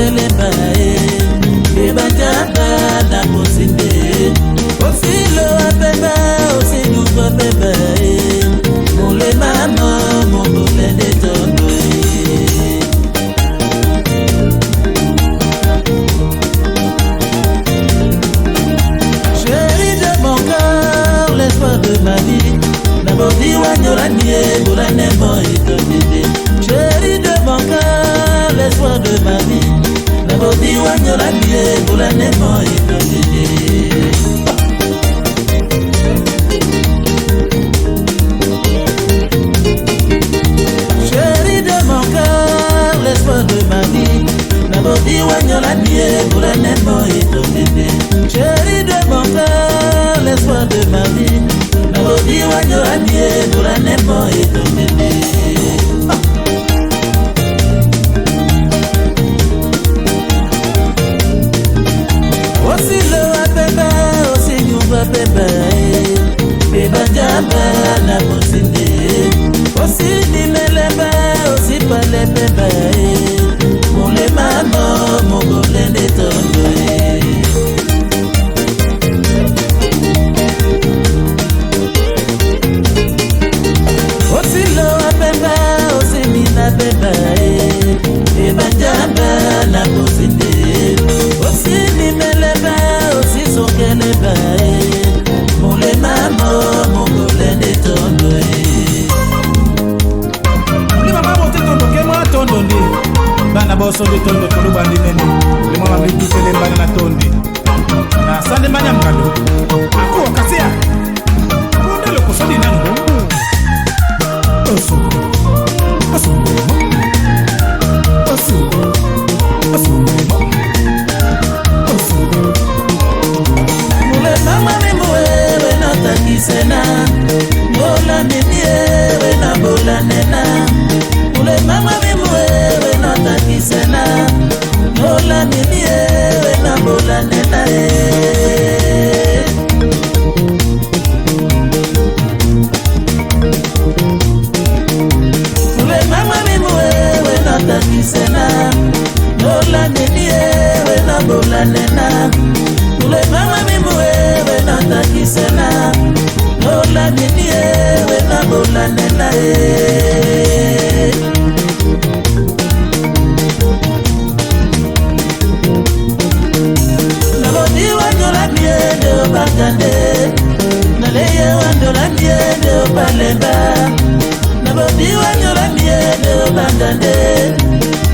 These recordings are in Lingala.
sokele bae bebajaba na posinde osilo apeba osinyuko bebae mule mama mongole de tondo. Chérie de mon cœur, l'espoir de ma vie, d'abord diwanyolanie boulane moi itodede. Chérie de mon cœur, l'espoir de ma vie, d'abord diwanyolanie boulane moi itodede. Chérie de mon cœur, l'espoir de ma vie, d'abord diwanyolanie boulane moi itodede. Chérie de mon cœur, l'espoir de ma vie, d'abord diwanyolanie boulane moi itodede. Aussi le apeba, aussi nyumba beba, beba jamba na posinde. Aussi ni meleba, aussi pale beba, mole mama mongole de tondo. Aussi le apeba, aussi ni na beba, beba jamba na posinde. Aussi ni meleba, aussi sokele bae, mole mama mongole de tondo. Li mama bote tondo ke mo tondo ndi. Bana boso de tondo to lubandi nene. Li mama me tutele bana na tondi. Na sande manya mkado. Ako kasia. Kunde lo kusodi nango. Osu. Osu. Osu. Osu. Mule mama mi muewe na takisena, mola mi niewe na bola nena. Mule mama mi muewe na takisena, mola mi niewe na bola nena. Mule mama mi muewe na takisena, mola mi niewe na bola nena. Mule mama mi muewe na takisena, mola mi niewe na bola nena. Nabodi wanyola miende obagande, naleye wandola miende obalemba. Nabodi wanyola miende obagande,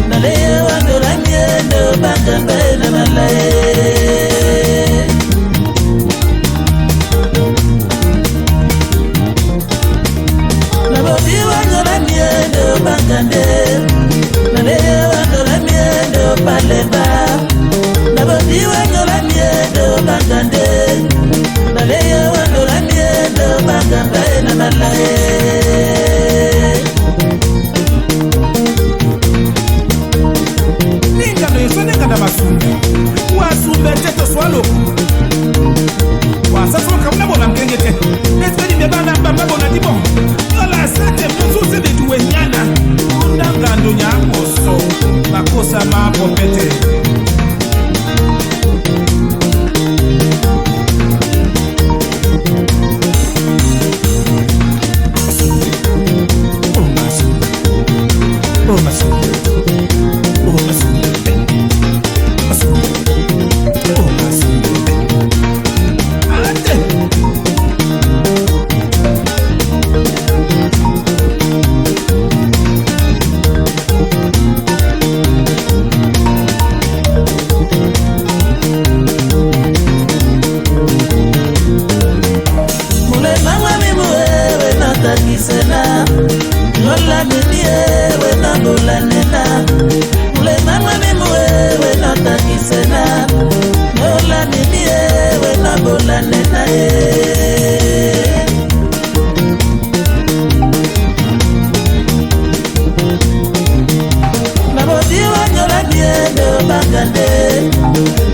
naleye wandola miende obagamba na malaye. Nabodi wanyola miende obagande, naleye wandola miende obalemba. Nabodi wanyola miende obagande, naleye wandola miende obagamba na malaye. Kada basumbe wasumbe teto swalo wasasa kamna bona mkengete espedi bebana baba bona dibo yola sate muzuze de duenyana ndanga ndo nyamoso makosa mapo pete.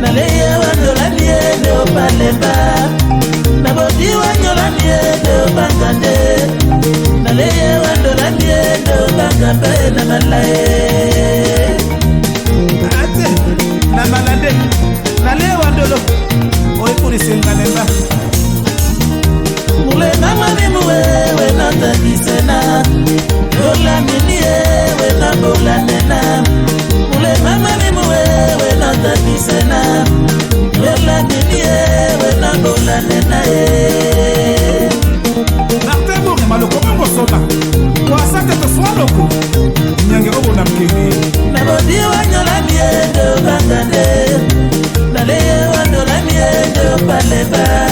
Naleye leba